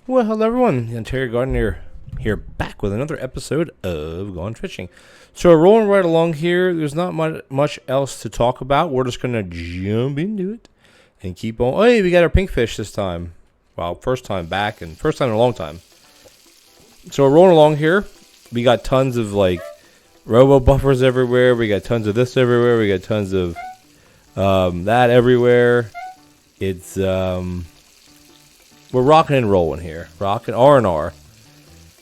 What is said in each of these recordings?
Well, hello everyone, TheOntarioGardener here back with another episode of Gone Fishing. So we're rolling right along here. There's not much else to talk about. We're just going to jump into it and keep on. Oh, hey, we got our pink fish this time. Well, first time back and first time in a long time. So we're rolling along here. We got tons of like robo buffers everywhere. We got tons of this everywhere. We got tons of that everywhere. It's we're rocking and rolling here, rocking R&R,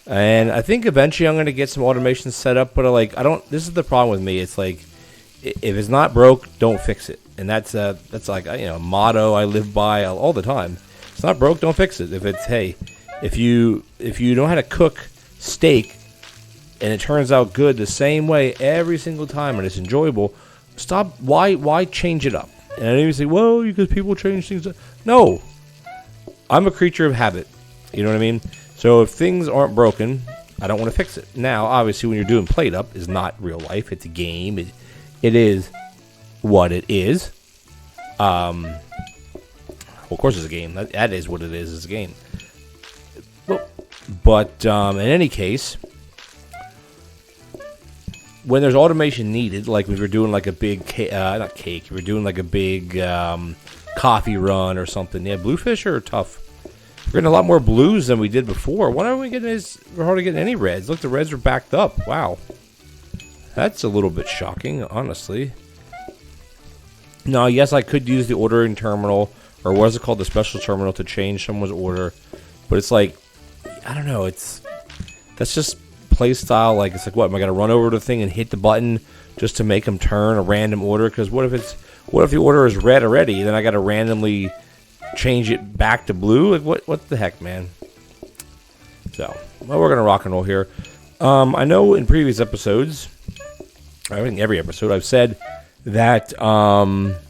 and I think eventually I'm going to get some automation set up. But I don't. This is the problem with me. It's like if it's not broke, don't fix it, and that's like a motto I live by all the time. It's not broke, don't fix it. If you know how to cook steak and it turns out good the same way every single time and it's enjoyable, stop. Why change it up? And I know you say, well, because people change things. No. I'm a creature of habit. You know what I mean? So if things aren't broken, I don't want to fix it. Now, obviously, when you're doing PlateUp, it's not real life. It's a game. It is what it is. Well, of course, it's a game. That is what it is. It's a game. But in any case, when there's automation needed, like if you're doing like a big not cake, if you're doing like a big coffee run or something. Yeah, bluefish are tough. We're getting a lot more blues than we did before. Why aren't we getting we're hardly getting any reds? Look, the reds are backed up. Wow. That's a little bit shocking, honestly. Now, yes, I could use the ordering terminal, or what is it called, the special terminal, to change someone's order. But it's like, I don't know, that's just play style. Like, it's like, what, am I going to run over the thing and hit the button just to make them turn a random order? Because what if the order is red already, then I got to randomly change it back to blue? Like, what the heck, man? So, well, we're going to rock and roll here. I know in previous episodes, I think every episode, I've said that I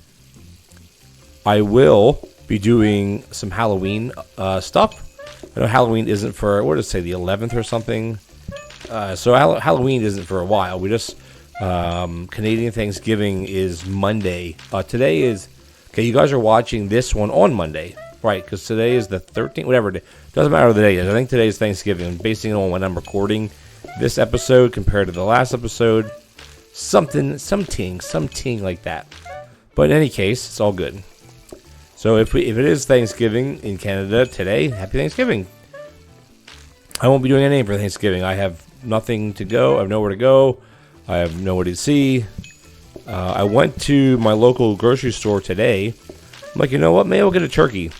will be doing some Halloween stuff. I know Halloween isn't for, what does it say, the 11th or something? So Halloween isn't for a while. We just... Canadian Thanksgiving is Monday. Today is... Okay, you guys are watching this one on Monday. Right, because today is the 13th, whatever. Doesn't matter what the day is. I think today is Thanksgiving. I'm basing it on when I'm recording this episode compared to the last episode. Something like that. But in any case, it's all good. So if it is Thanksgiving in Canada today, happy Thanksgiving. I won't be doing anything for Thanksgiving. I have nothing to go. I have nowhere to go. I have nobody to see. I went to my local grocery store today. I'm like, you know what? Maybe I'll get a turkey.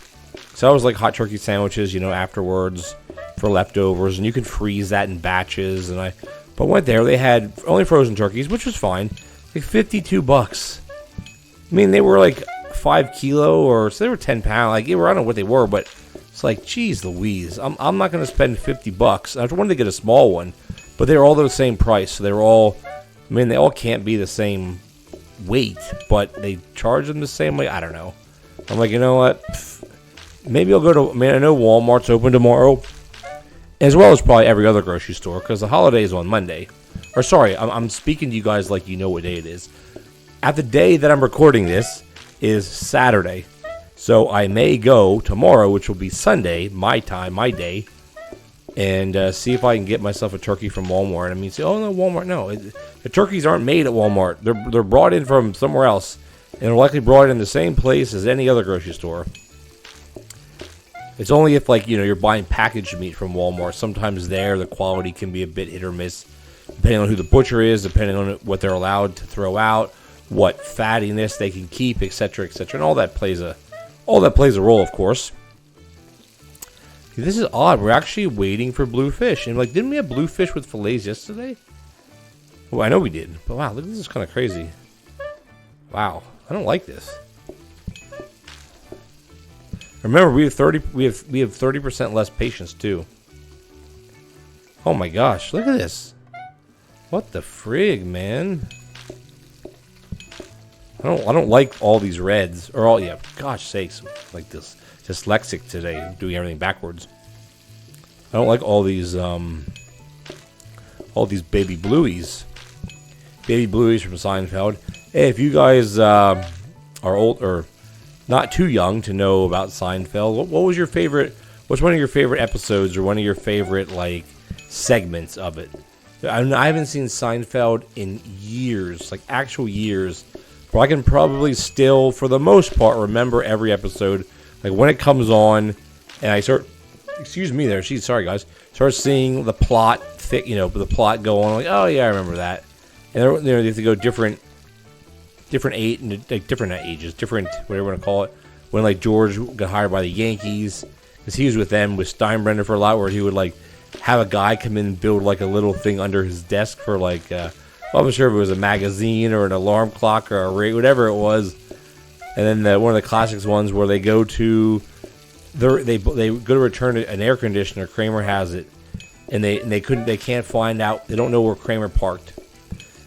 So I was like hot turkey sandwiches, afterwards for leftovers. And you can freeze that in batches. But went there. They had only frozen turkeys, which was fine. Like $52. I mean, they were like 5 kilo or so they were 10 pounds. Like, I don't know what they were, but it's like, geez Louise. I'm not going to spend $50. I wanted to get a small one, but they were all the same price. So they were all... I mean, they all can't be the same weight, but they charge them the same way. I don't know. I'm like, you know what? Maybe I'll go to... I mean, I know Walmart's open tomorrow, as well as probably every other grocery store, because the holiday is on Monday. Or, sorry, I'm speaking to you guys like you know what day it is. At the day that I'm recording this is Saturday. So I may go tomorrow, which will be Sunday, my time, my day, and see if I can get myself a turkey from Walmart. I mean, say, oh, no, Walmart, no. The turkeys aren't made at Walmart. They're brought in from somewhere else, and they're likely brought in the same place as any other grocery store. It's only if, like, you're buying packaged meat from Walmart. Sometimes the quality can be a bit hit or miss, depending on who the butcher is, depending on what they're allowed to throw out, what fattiness they can keep, etc., etc., and all that plays a role, of course. This is odd. We're actually waiting for bluefish. And, like, didn't we have bluefish with fillets yesterday? Well, I know we did. But, wow, look, this is kind of crazy. Wow. I don't like this. Remember, we have 30% less patience, too. Oh, my gosh. Look at this. What the frig, man? I don't like all these reds. Gosh sakes. Like this. Dyslexic today, doing everything backwards. I don't like all these baby blueies. Baby blueies from Seinfeld. Hey, if you guys are old or not too young to know about Seinfeld, what was your favorite What's one of your favorite episodes or one of your favorite like segments of it? I haven't seen Seinfeld in years, like actual years, but I can probably still, for the most part, remember every episode. Like when it comes on, and I start, excuse me, there, geez, sorry guys, start seeing the plot, the plot go on. Like, oh yeah, I remember that. And they have to go different ages, different whatever you want to call it. When like George got hired by the Yankees, because he was with them with Steinbrenner for a lot, where he would like have a guy come in and build like a little thing under his desk for like, I wasn't sure if it was a magazine or an alarm clock or a ring, whatever it was. And then one of the classics ones where they go to they go to return an air conditioner. Kramer has it, and they can't find out. They don't know where Kramer parked.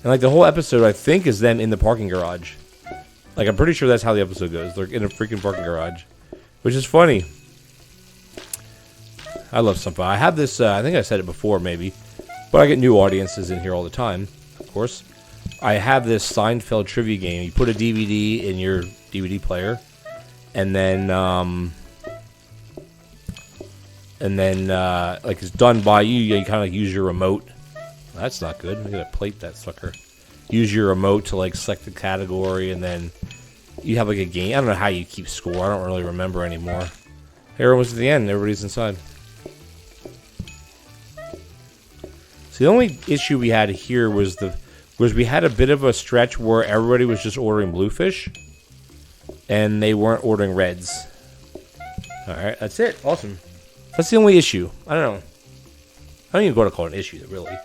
And like the whole episode, I think, is them in the parking garage. Like I'm pretty sure that's how the episode goes. They're in a freaking parking garage, which is funny. I love Seinfeld. I have this. I think I said it before, maybe, but I get new audiences in here all the time. Of course, I have this Seinfeld trivia game. You put a DVD in your DVD player, and then like it's done by you. You kind of use your remote. That's not good. I gotta plate that sucker. Use your remote to like select the category, and then you have like a game. I don't know how you keep score. I don't really remember anymore. Everyone was at the end. Everybody's inside. So the only issue we had here was we had a bit of a stretch where everybody was just ordering bluefish, and they weren't ordering reds. All right, that's it. Awesome. That's the only issue. I don't know. I don't even go to call it an issue, really.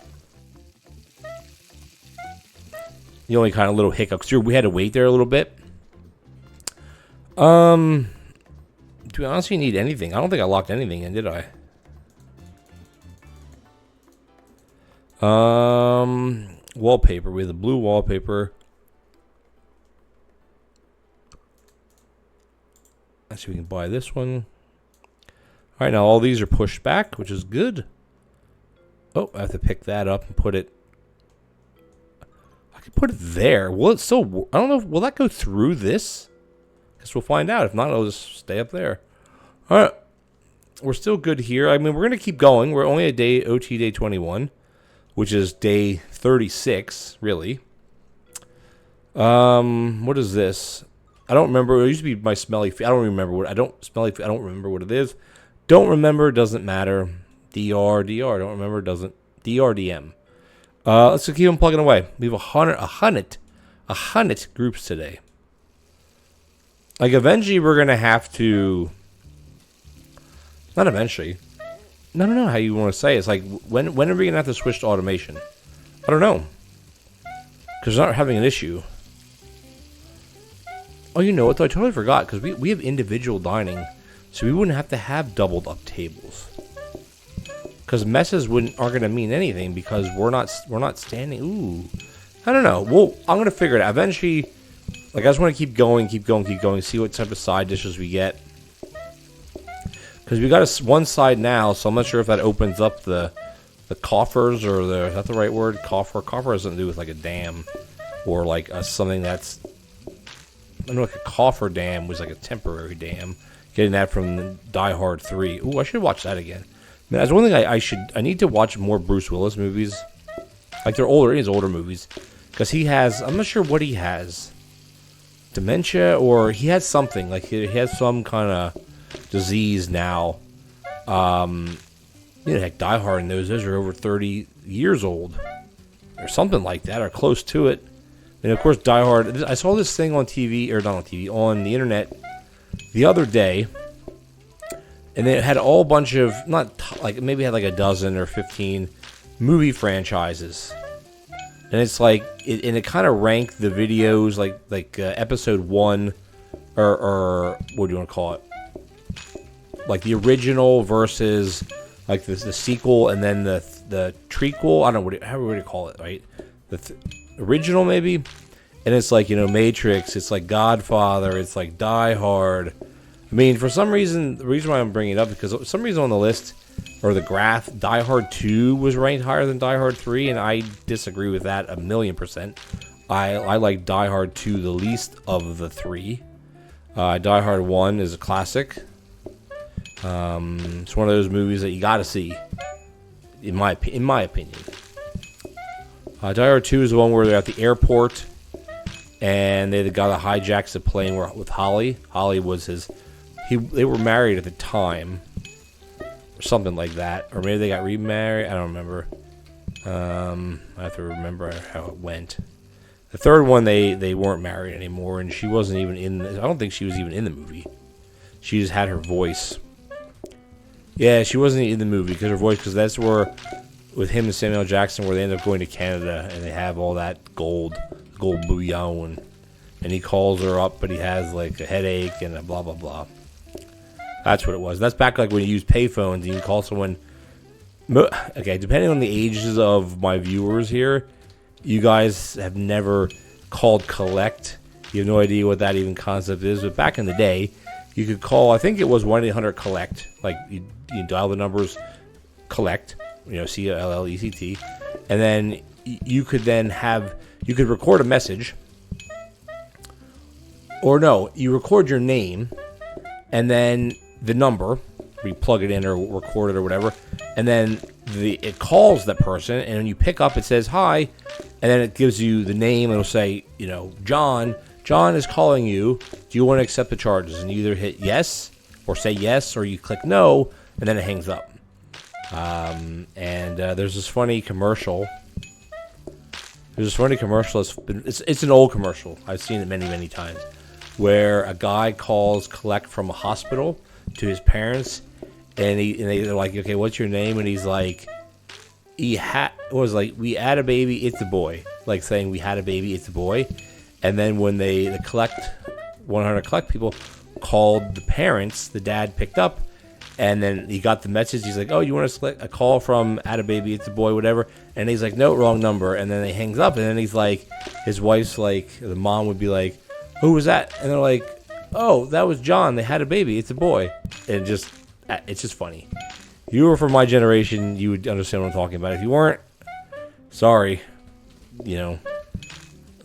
The only kind of little hiccup, because we had to wait there a little bit. Do we honestly need anything? I don't think I locked anything in, did I? Wallpaper. We have the blue wallpaper. Let's see if we can buy this one. All right, now all these are pushed back, which is good. Oh, I have to pick that up and put it. I could put it there. Will it still? I don't know. Will that go through this? Guess we'll find out. If not, it'll just stay up there. All right, we're still good here. I mean, we're gonna keep going. We're only at OT day 21, which is day 36, really. What is this? I don't remember. It used to be my smelly feet. I don't remember what. I don't remember what it is. Don't remember. Doesn't matter. DR. Don't remember. Doesn't. DRDM. Let's keep them plugging away. We have a hundred groups today. Like eventually, we're gonna have to. Not eventually. I don't know how you want to say it. It's like when are we gonna have to switch to automation? I don't know. Because we're not having an issue. Oh, you know what? Though I totally forgot because we have individual dining, so we wouldn't have to have doubled up tables. Because messes aren't gonna mean anything because we're not standing. Ooh, I don't know. Well, I'm gonna figure it out eventually. Like I just want to keep going. See what type of side dishes we get. Because we got one side now, so I'm not sure if that opens up the coffers or is that the right word? Coffer. Coffer has something to do with like a dam or like something that's. I don't know, like a coffer dam was like a temporary dam. Getting that from Die Hard 3. Ooh, I should watch that again. Man, that's one thing I need to watch more Bruce Willis movies. Like they're older, his older movies. Because he has, I'm not sure what he has. Dementia or he has something. Like he has some kind of disease now. Heck, Die Hard and those are over 30 years old. Or something like that, or close to it. And of course, Die Hard. I saw this thing on TV, or not on TV, on the internet the other day, and it had a whole bunch of maybe had like a dozen or 15 movie franchises, and it's like it kind of ranked the videos like episode 1 or what do you want to call it? Like the original versus like the sequel, and then the trequel. I don't know how would you call it, right? The original maybe, and it's like Matrix, it's like Godfather, it's like Die Hard. I mean, for some reason, the reason why I'm bringing it up is because for some reason on the list or the graph, Die Hard 2 was ranked higher than Die Hard 3, and I disagree with that 1,000,000%. I like Die Hard 2 the least of the three. Die Hard 1 is a classic. It's one of those movies that you got to see, in my opinion. Die Hard 2 is the one where they're at the airport, and the guy that hijacks the plane with Holly. Holly was they were married at the time, or something like that, or maybe they got remarried. I don't remember. I have to remember how it went. The third one, they weren't married anymore, and she wasn't even in. I don't think she was even in the movie. She just had her voice. Yeah, she wasn't in the movie because her voice. Because that's where, with him and Samuel Jackson, where they end up going to Canada and they have all that gold bullion, and he calls her up, but he has like a headache and a blah blah blah. That's what it was. That's back like when you use payphones and you can call someone. Okay, depending on the ages of my viewers here, you guys have never called collect. You have no idea what that even concept is. But back in the day, you could call, I think it was 1-800-COLLECT. Like, you dial the numbers, collect, COLLECT. And then you could record a message. Or no, you record your name, and then the number, you plug it in or record it or whatever, and then it calls that person, and when you pick up, it says hi, and then it gives you the name, and it'll say, John is calling you. Do you want to accept the charges? And you either hit yes, or say yes, or you click no, and then it hangs up. There's this funny commercial. It's an old commercial. I've seen it many, many times, where a guy calls collect from a hospital to his parents, and they're like, okay, what's your name? And he's like, we had a baby, it's a boy. Like saying we had a baby, it's a boy. And then when the collect 100 collect people called the parents, the dad picked up, and then he got the message. He's like, oh, you want to select a call from had a baby, it's a boy, whatever. And he's like, no, wrong number. And then he hangs up, and then he's like, his wife's like, the mom would be like, who was that? And they're like, oh, that was John. They had a baby. It's a boy. And it's just funny. If you were from my generation, you would understand what I'm talking about. If you weren't, sorry. Late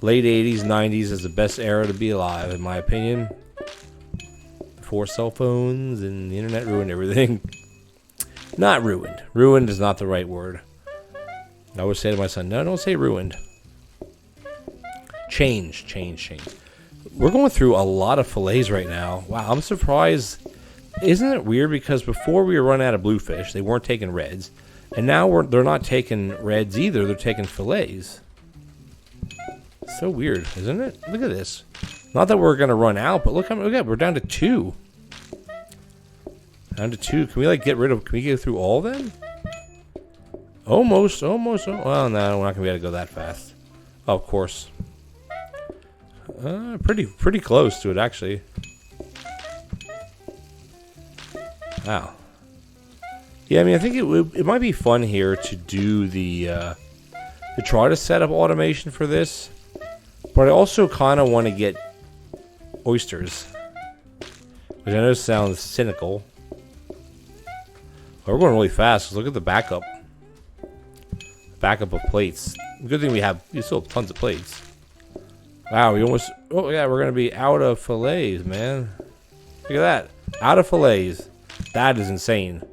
80s, 90s is the best era to be alive, in my opinion. Before cell phones and the internet ruined everything. Not ruined. Ruined is not the right word. I always say to my son, no, don't say ruined. Change. We're going through a lot of fillets right now. Wow, I'm surprised. Isn't it weird? Because before we were running out of bluefish, they weren't taking reds. And now they're not taking reds either. They're taking fillets. So weird, isn't it? Look at this. Not that we're going to run out, but look how many. We're down to 2. Can we get rid of... Can we get through all of them? Almost. Well, no, we're not going to be able to go that fast. Oh, of course. Pretty close to it, actually. Wow. Yeah, I mean, I think it might be fun here to do to try to set up automation for this, but I also kind of want to get oysters, which I know sounds cynical. But we're going really fast. 'Cause look at the backup of plates. Good thing we still have tons of plates. Wow, oh yeah, we're gonna be out of fillets, man. Look at that, out of fillets. That is insane.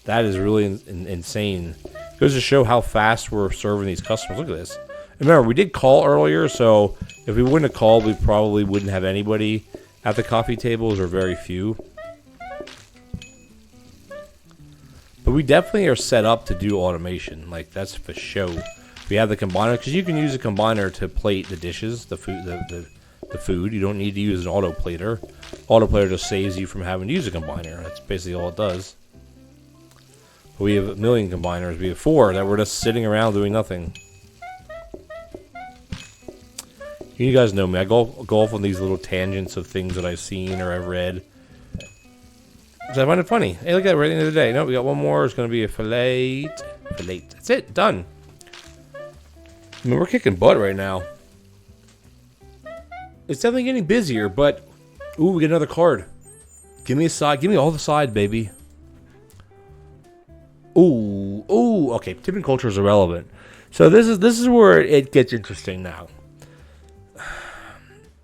That is really insane. It goes to show how fast we're serving these customers. Look at this. Remember, we did call earlier, so if we wouldn't have called, we probably wouldn't have anybody at the coffee tables, or very few. But we definitely are set up to do automation. Like, that's for show. We have the combiner, because you can use a combiner to plate the dishes, the food. You don't need to use an autoplater. Autoplater just saves you from having to use a combiner. That's basically all it does. But we have a million combiners. We have 4 that we're just sitting around doing nothing. You guys know me. I go off on these little tangents of things that I've seen or I've read. So I find it funny. Hey, look at that, right at the end of the day. No, we got one more. It's going to be a fillet. That's it. Done. I mean, we're kicking butt right now. It's definitely getting busier, but... Ooh, we get another card. Give me a side. Give me all the side, baby. Ooh. Okay, tipping culture is irrelevant. So this is where it gets interesting now.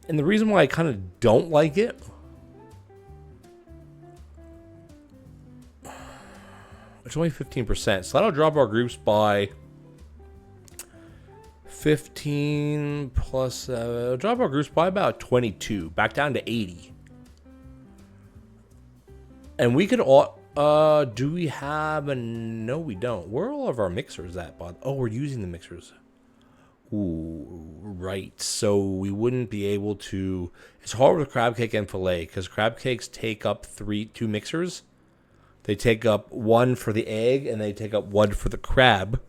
And the reason why I kind of don't like it It's only 15%. So that'll drop our groups by 15 plus. Drop our groups by about 22, back down to 80. And we could all. Do we have a? No, we don't. Where are all of our mixers at, Bob? Oh, we're using the mixers. Ooh, right. So we wouldn't be able to. It's hard with crab cake and fillet because crab cakes take up two mixers. They take up one for the egg and they take up one for the crab,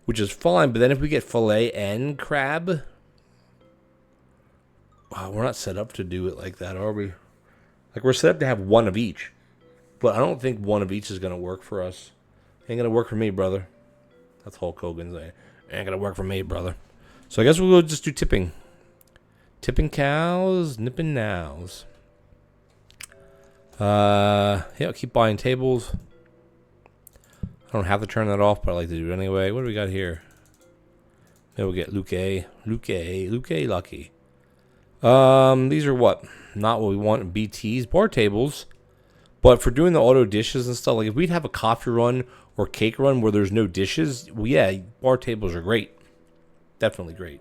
which is fine. But then if we get fillet and crab, wow, we're not set up to do it like that, are we? Like, we're set up to have one of each, but I don't think one of each is gonna work for us. Ain't gonna work for me, brother. That's Hulk Hogan's saying. Ain't gonna work for me, brother. So I guess we'll just do tipping. Tipping cows, nipping nows. Yeah, I'll keep buying tables. I don't have to turn that off, but I like to do it anyway. What do we got here? Maybe we'll get Luke Lucky. These are what? Not what we want. BTs, bar tables. But for doing the auto dishes and stuff, like if we'd have a coffee run or cake run where there's no dishes, well, yeah, bar tables are great. Definitely great.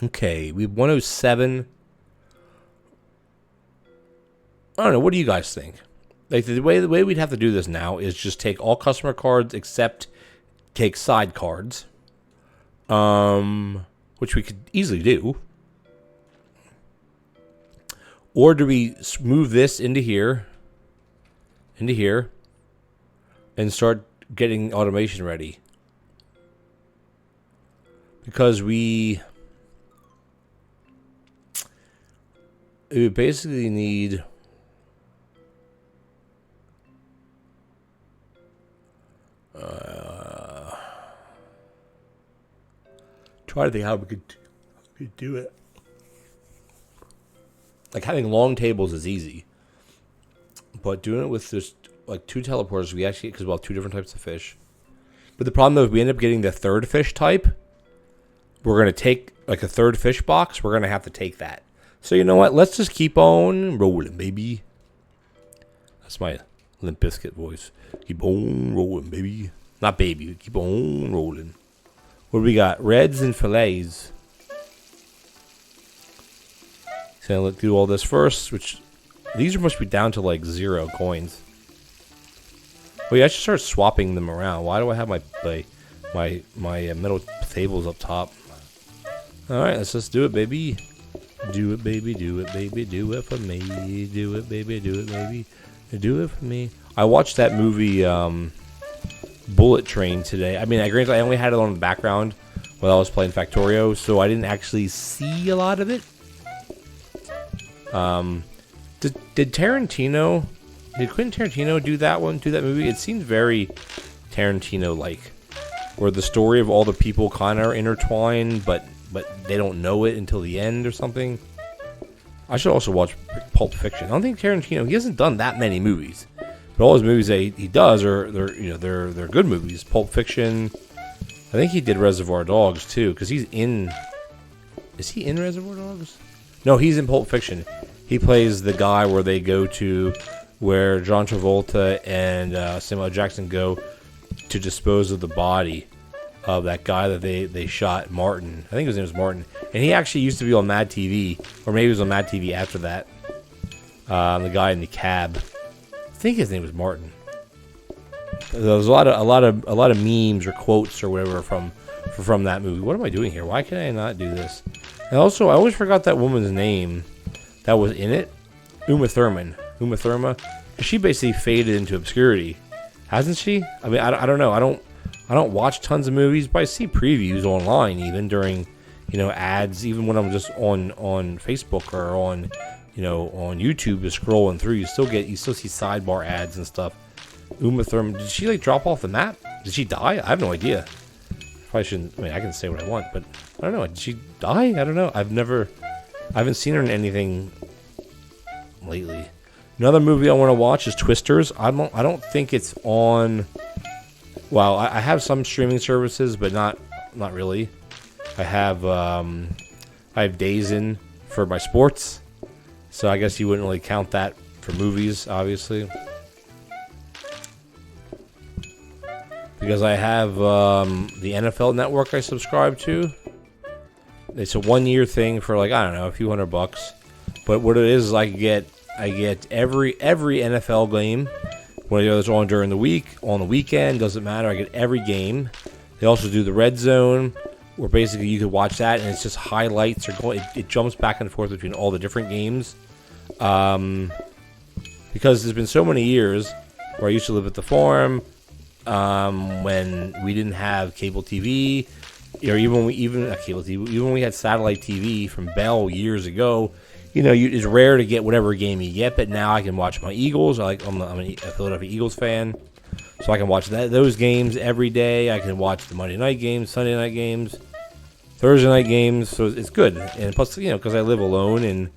Okay, we have 107. I don't know. What do you guys think? Like the way we'd have to do this now is just take all customer cards except take side cards, which we could easily do. Or do we move this into here, and start getting automation ready? Because we basically need try to think how we could do it. Like having long tables is easy, but doing it with just like two teleporters, we actually, because we'll have two different types of fish. But the problem though, if we end up getting the third fish type, we're going to take like a third fish box. We're going to have to take that. So you know what? Let's just keep on rolling, baby. That's my Limp Bizkit voice. Keep on rolling, baby. Not baby. Keep on rolling. What do we got? Reds and fillets. So let's do all this first, which these must be down to like 0 coins. Oh yeah, I should start swapping them around. Why do I have my metal tables up top? All right, let's just do it, baby. Do it, baby. Do it, baby. Do it for me. Do it, baby. Do it, baby. Do it for me. I watched that movie, Bullet Train today. I mean, granted, I only had it on the background while I was playing Factorio, so I didn't actually see a lot of it. Did Quentin Tarantino do that movie? It seems very Tarantino-like, where the story of all the people kind of are intertwined, but they don't know it until the end or something. I should also watch Pulp Fiction. I don't think Tarantino, he hasn't done that many movies, but all his movies that he does they're good movies. Pulp Fiction. I think he did Reservoir Dogs too, because he's in. Is he in Reservoir Dogs? No, he's in Pulp Fiction. He plays the guy where they go to, where John Travolta and Samuel L. Jackson go to dispose of the body of that guy that they shot, Martin. I think his name was Martin. And he actually used to be on Mad TV, or maybe he was on Mad TV after that. The guy in the cab. I think his name was Martin. There was a lot of memes or quotes or whatever from that movie. What am I doing here? Why can I not do this? And also, I always forgot that woman's name that was in it. Uma Thurman. She basically faded into obscurity, hasn't she? I mean, I don't know. I don't watch tons of movies, but I see previews online, even during, ads. Even when I'm just on Facebook or on YouTube, just scrolling through, you still see sidebar ads and stuff. Uma Thurman, did she drop off the map? Did she die? I have no idea. Probably shouldn't. I mean, I can say what I want, but I don't know. Did she die? I don't know. I haven't seen her in anything lately. Another movie I want to watch is Twisters. I don't think it's on. Well, I have some streaming services, but not really. I have Days In for my sports, So I guess you wouldn't really count that for movies, obviously. Because I have the NFL Network I subscribe to. It's a 1-year thing for like, I don't know, a few $100. But what it is I get every NFL game, whether it's on during the week, on the weekend, doesn't matter. I get every game. They also do the Red Zone, where basically you could watch that, and it's just highlights. It jumps back and forth between all the different games. Because there's been so many years where I used to live at the farm, when we didn't have cable TV, or even when we had satellite TV from Bell years ago. It's rare to get whatever game you get, but now I can watch my Eagles. I'm a Philadelphia Eagles fan, so I can watch those games every day. I can watch the Monday night games, Sunday night games, Thursday night games. So it's good, and plus, because I live alone,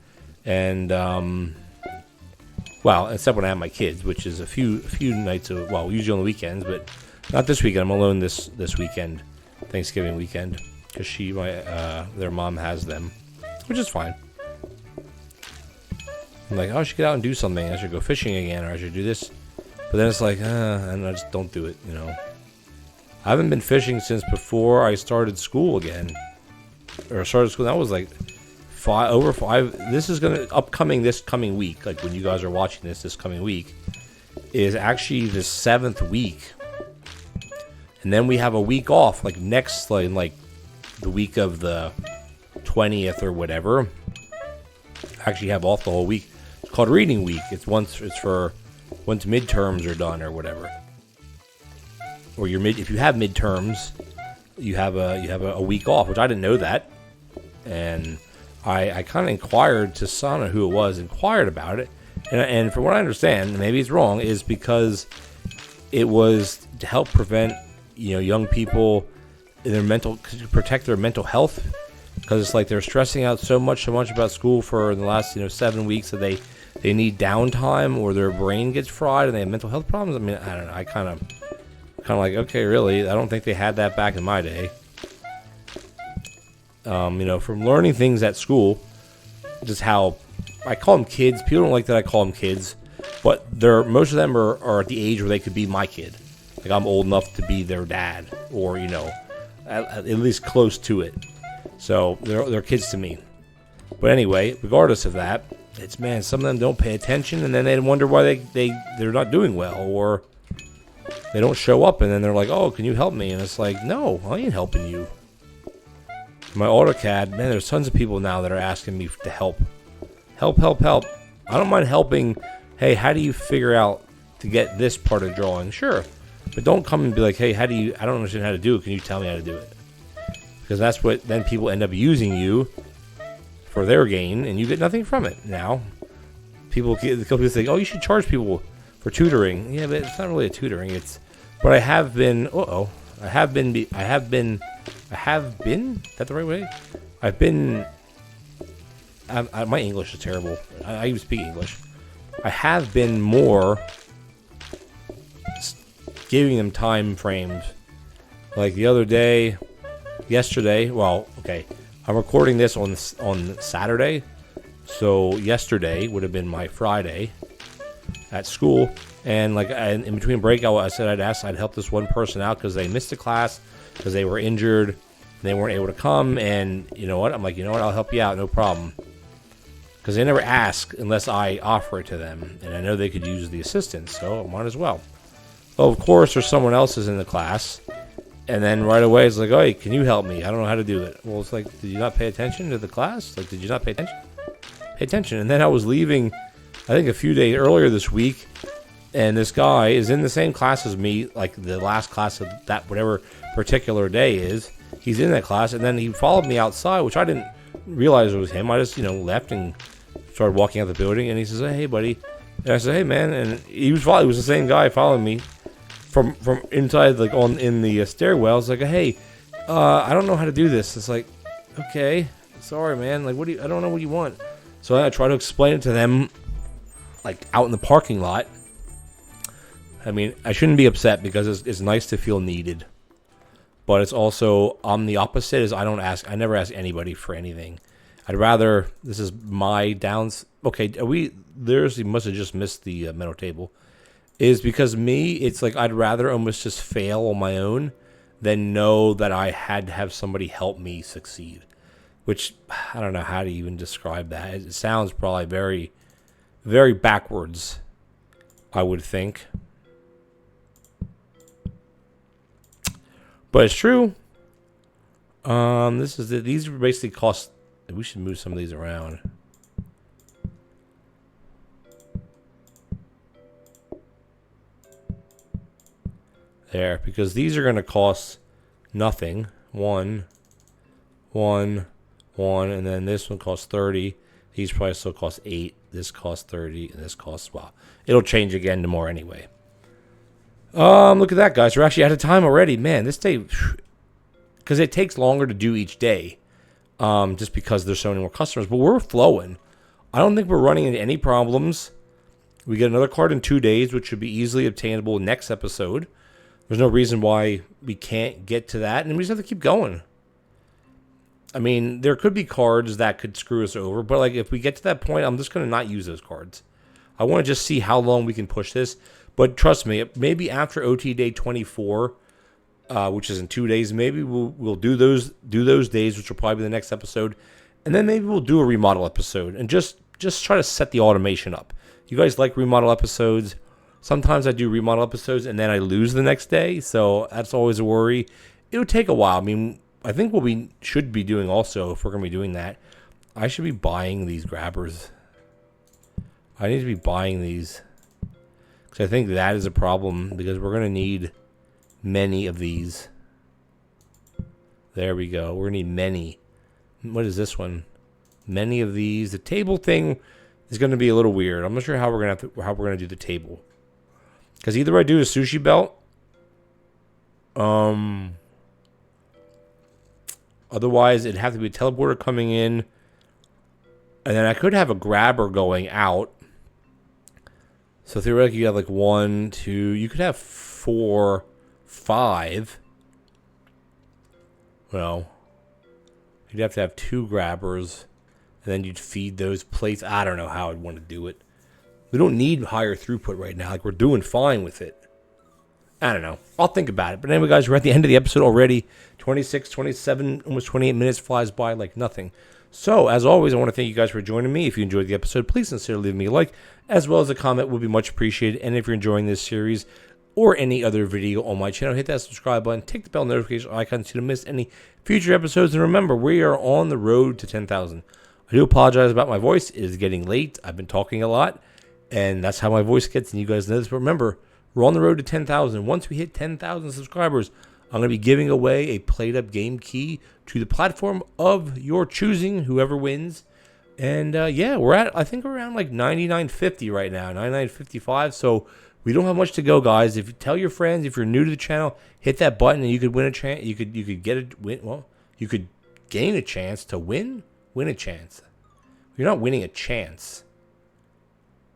well, except when I have my kids, which is a few nights usually on the weekends, but not this weekend. I'm alone this weekend, Thanksgiving weekend, because their mom has them, which is fine. I'm like, I should get out and do something. I should go fishing again, or I should do this. But then it's like, and I just don't do it, I haven't been fishing since before I started school again. Or started school, that was like over 5. This is this coming week, like when you guys are watching this coming week, is actually the 7th week. And then we have a week off, like like the week of the 20th or whatever. Actually have off the whole week. It's called reading week. It's for once midterms are done or whatever. Or if you have midterms, you have a week off, which I didn't know that. And I kind of inquired to Sana, who it was, inquired about it. And from what I understand, maybe it's wrong, is because it was to help prevent, young people to protect their mental health. Because it's like they're stressing out so much about school for the last 7 weeks that they need downtime, or their brain gets fried and they have mental health problems. I mean, I don't know. I kind of like, okay, really? I don't think they had that back in my day. From learning things at school, just how I call them kids. People don't like that I call them kids, but most of them are at the age where they could be my kid. Like I'm old enough to be their dad, or at least close to it. So they're kids to me. But anyway, regardless of that, some of them don't pay attention, and then they wonder why they're not doing well, or they don't show up, and then they're like, oh, can you help me? And it's like, no, I ain't helping you. My AutoCAD, man, there's tons of people now that are asking me to help. Help. I don't mind helping. Hey, how do you figure out to get this part of drawing? Sure. But don't come and be like, hey, I don't understand how to do it. Can you tell me how to do it? Because that's what then people end up using you for their gain, and you get nothing from it. Now, people think, oh, you should charge people for tutoring. Yeah, but it's not really a tutoring. But I have been. I have been. Is that the right way? I've been. My English is terrible. I even speak English. I have been more giving them time frames. Like the other day. Yesterday, I'm recording this on Saturday, so yesterday would have been my Friday at school, and in between break, I said I'd help this one person out because they missed a class because they were injured and they weren't able to come, and I'm like, I'll help you out, no problem, because they never ask unless I offer it to them, and I know they could use the assistance, so I might as well. Well, of course, there's someone else is in the class. And then right away, it's like, oh, hey, can you help me? I don't know how to do it. Well, it's like, did you not pay attention to the class? Like, did you not pay attention? Pay attention. And then I was leaving, I think a few days earlier this week, and this guy is in the same class as me, like the last class of that whatever particular day is. He's in that class, and then he followed me outside, which I didn't realize it was him. I just, left and started walking out the building, and he says, hey, buddy. And I said, hey, man. And he was the same guy following me. From inside, in the stairwell, it's like, hey, I don't know how to do this. It's like, okay, sorry, man. Like, I don't know what you want. So I try to explain it to them, out in the parking lot. I mean, I shouldn't be upset because it's nice to feel needed. But it's also, I'm the opposite, is I never ask anybody for anything. I'd rather, this is my downs. Okay, you must have just missed the mental table. Is because me, it's like I'd rather almost just fail on my own than know that I had to have somebody help me succeed. Which, I don't know how to even describe that. It sounds probably very, very backwards, I would think. But it's true. These basically cost. We should move some of these around. There, because these are going to cost nothing. One, and then this one costs 30. These probably still cost 8. This costs 30, and this costs, well, it'll change again tomorrow anyway. Look at that, guys. We're actually out of time already. Man, this day, because it takes longer to do each day, just because there's so many more customers. But we're flowing. I don't think we're running into any problems. We get another card in 2 days, which should be easily obtainable next episode. There's no reason why we can't get to that, and we just have to keep going. I mean, there could be cards that could screw us over, but like if we get to that point, I'm just going to not use those cards. I want to just see how long we can push this. But trust me, maybe after OT day 24, which is in 2 days, maybe we'll do those days, which will probably be the next episode, and then maybe we'll do a remodel episode and just try to set the automation up. You guys like remodel episodes? Sometimes I do remodel episodes and then I lose the next day, so that's always a worry. It would take a while. I mean, I think what we should be doing also, if we're going to be doing that, I should be buying these grabbers. I need to be buying these. Because I think that is a problem, because we're going to need many of these. There we go. We're going to need many. What is this one? Many of these. The table thing is going to be a little weird. I'm not sure how we're going to do the table. Because either I do a sushi belt. Otherwise, it'd have to be a teleporter coming in. And then I could have a grabber going out. So theoretically, you have like 1, 2. You could have 4, 5. Well, you'd have to have 2 grabbers. And then you'd feed those plates. I don't know how I'd want to do it. We don't need higher throughput right now. Like, we're doing fine with it. I don't know. I'll think about it. But anyway, guys, we're at the end of the episode already. 26, 27, almost 28 minutes flies by like nothing. So, as always, I want to thank you guys for joining me. If you enjoyed the episode, please sincerely leave me a like, as well as a comment would be much appreciated. And if you're enjoying this series or any other video on my channel, hit that subscribe button, tick the bell notification icon so you don't miss any future episodes. And remember, we are on the road to 10,000. I do apologize about my voice. It is getting late. I've been talking a lot, and that's how my voice gets, and you guys know this. But remember, we're on the road to 10,000. Once we hit 10,000 subscribers, I'm going to be giving away a PlateUp game key to the platform of your choosing, whoever wins. And yeah, we're at, I think, around like 99.50 right now, 99.55. So we don't have much to go, guys. If you tell your friends, if you're new to the channel, hit that button, and you could win a chance. You could get a win. Well, you could gain a chance to win a chance. You're not winning a chance.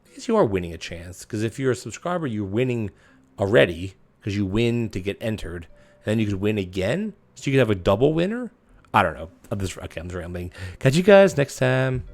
I guess you are winning a chance, because if you're a subscriber, you're winning already, because you win to get entered. Then you could win again, so you could have a double winner. I don't know. I'm just rambling. Catch you guys next time.